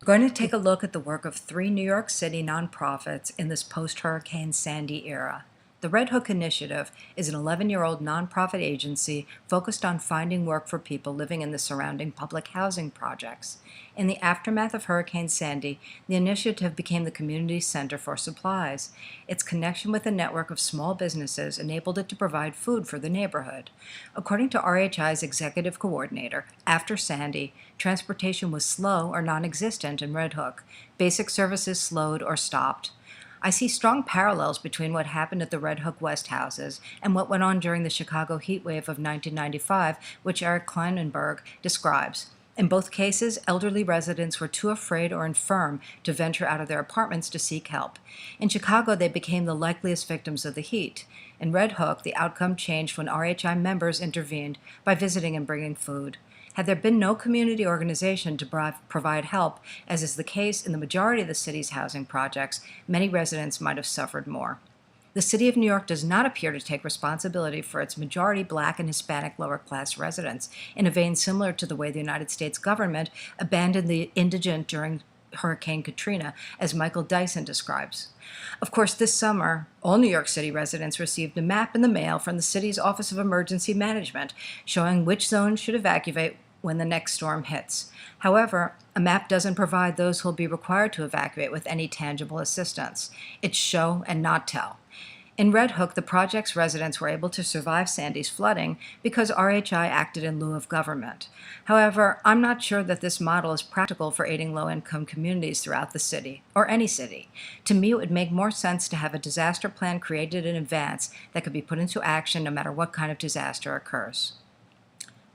Going to take a look at the work of three New York City nonprofits in this post-Hurricane Sandy era. The Red Hook Initiative is an 11-year-old nonprofit agency focused on finding work for people living in the surrounding public housing projects. In the aftermath of Hurricane Sandy, the initiative became the community center for supplies. Its connection with a network of small businesses enabled it to provide food for the neighborhood. According to RHI's executive coordinator, after Sandy, transportation was slow or non-existent in Red Hook. Basic services slowed or stopped. I see strong parallels between what happened at the Red Hook West houses and what went on during the Chicago heat wave of 1995, which Eric Kleinenberg describes. In both cases, elderly residents were too afraid or infirm to venture out of their apartments to seek help. In Chicago, they became the likeliest victims of the heat. In Red Hook, the outcome changed when RHI members intervened by visiting and bringing food. Had there been no community organization to provide help, as is the case in the majority of the city's housing projects, many residents might have suffered more. The City of New York does not appear to take responsibility for its majority Black and Hispanic lower-class residents, in a vein similar to the way the United States government abandoned the indigent during Hurricane Katrina, as Michael Dyson describes. Of course, this summer, all New York City residents received a map in the mail from the city's Office of Emergency Management showing which zones should evacuate when the next storm hits. However, a map doesn't provide those who will be required to evacuate with any tangible assistance. It's show and not tell. In Red Hook, the project's residents were able to survive Sandy's flooding because RHI acted in lieu of government. However, I'm not sure that this model is practical for aiding low-income communities throughout the city, or any city. To me, it would make more sense to have a disaster plan created in advance that could be put into action no matter what kind of disaster occurs.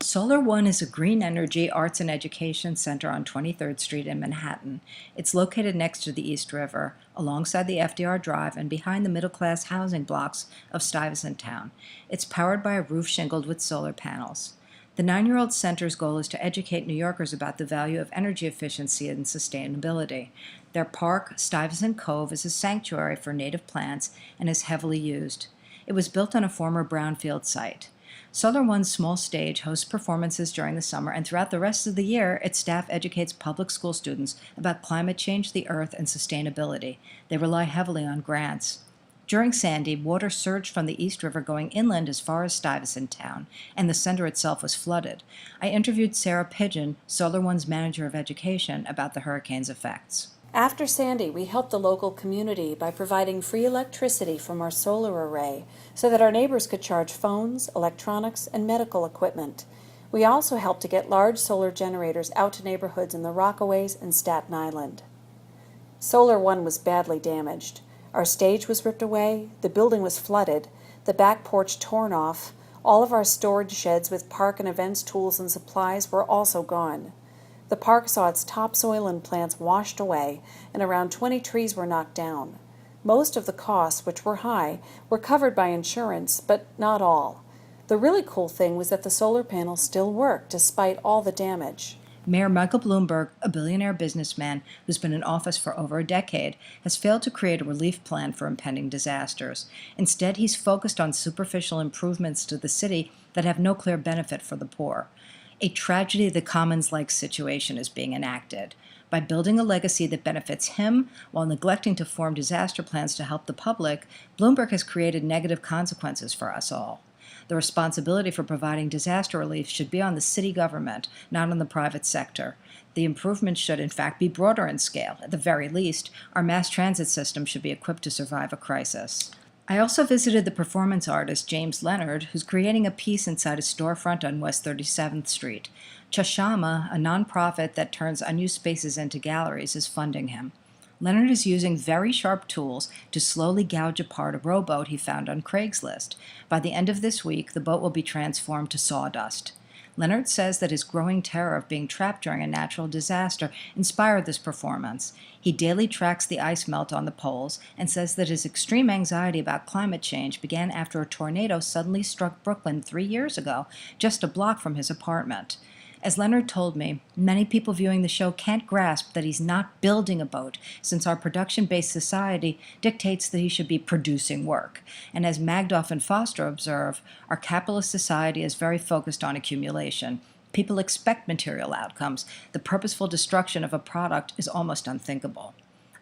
Solar One is a green energy arts and education center on 23rd Street in Manhattan. It's located next to the East River, alongside the FDR Drive and behind the middle-class housing blocks of Stuyvesant Town. It's powered by a roof shingled with solar panels. The 9-year-old center's goal is to educate New Yorkers about the value of energy efficiency and sustainability. Their park, Stuyvesant Cove, is a sanctuary for native plants and is heavily used. It was built on a former brownfield site. Solar One's small stage hosts performances during the summer, and throughout the rest of the year, its staff educates public school students about climate change, the earth, and sustainability. They rely heavily on grants. During Sandy, water surged from the East River going inland as far as Stuyvesant Town, and the center itself was flooded. I interviewed Sarah Pigeon, Solar One's manager of education, about the hurricane's effects. After Sandy, we helped the local community by providing free electricity from our solar array so that our neighbors could charge phones, electronics, and medical equipment. We also helped to get large solar generators out to neighborhoods in the Rockaways and Staten Island. Solar One was badly damaged. Our stage was ripped away, the building was flooded, the back porch torn off, all of our storage sheds with park and events tools and supplies were also gone. The park saw its topsoil and plants washed away, and around 20 trees were knocked down. Most of the costs, which were high, were covered by insurance, but not all. The really cool thing was that the solar panels still worked despite all the damage. Mayor Michael Bloomberg, a billionaire businessman who's been in office for over a decade, has failed to create a relief plan for impending disasters. Instead, he's focused on superficial improvements to the city that have no clear benefit for the poor. A tragedy of the commons-like situation is being enacted. By building a legacy that benefits him while neglecting to form disaster plans to help the public, Bloomberg has created negative consequences for us all. The responsibility for providing disaster relief should be on the city government, not on the private sector. The improvements should, in fact, be broader in scale. At the very least, our mass transit system should be equipped to survive a crisis. I also visited the performance artist James Leonard, who's creating a piece inside a storefront on West 37th Street. Chashama, a nonprofit that turns unused spaces into galleries, is funding him. Leonard is using very sharp tools to slowly gouge apart a rowboat he found on Craigslist. By the end of this week, the boat will be transformed to sawdust. Leonard says that his growing terror of being trapped during a natural disaster inspired this performance. He daily tracks the ice melt on the poles and says that his extreme anxiety about climate change began after a tornado suddenly struck Brooklyn 3 years ago, just a block from his apartment. As Leonard told me, many people viewing the show can't grasp that he's not building a boat, since our production-based society dictates that he should be producing work. And as Magdoff and Foster observe, our capitalist society is very focused on accumulation. People expect material outcomes. The purposeful destruction of a product is almost unthinkable.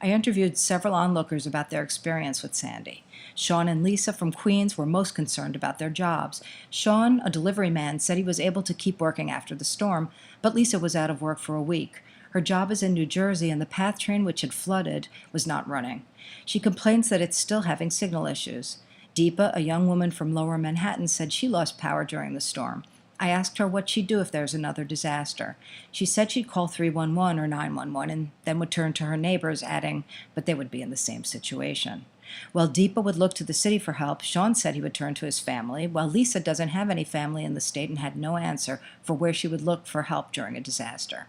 I interviewed several onlookers about their experience with Sandy. Sean and Lisa from Queens were most concerned about their jobs. Sean, a delivery man, said he was able to keep working after the storm, but Lisa was out of work for a week. Her job is in New Jersey, and the PATH train, which had flooded, was not running. She complains that it's still having signal issues. Deepa, a young woman from Lower Manhattan, said she lost power during the storm. I asked her what she'd do if there's another disaster. She said she'd call 311 or 911 and then would turn to her neighbors, adding, but they would be in the same situation. While Deepa would look to the city for help, Sean said he would turn to his family, while Lisa doesn't have any family in the state and had no answer for where she would look for help during a disaster.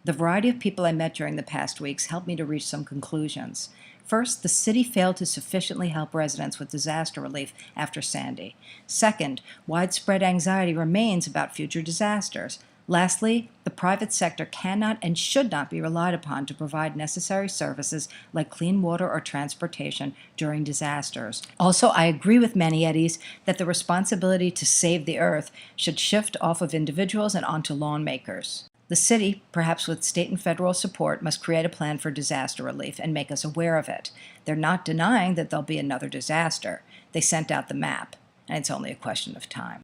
The variety of people I met during the past weeks helped me to reach some conclusions. First, the city failed to sufficiently help residents with disaster relief after Sandy. Second, widespread anxiety remains about future disasters. Lastly, the private sector cannot and should not be relied upon to provide necessary services like clean water or transportation during disasters. Also, I agree with Maniettes that the responsibility to save the earth should shift off of individuals and onto lawmakers. The city, perhaps with state and federal support, must create a plan for disaster relief and make us aware of it. They're not denying that there'll be another disaster. They sent out the map, and it's only a question of time.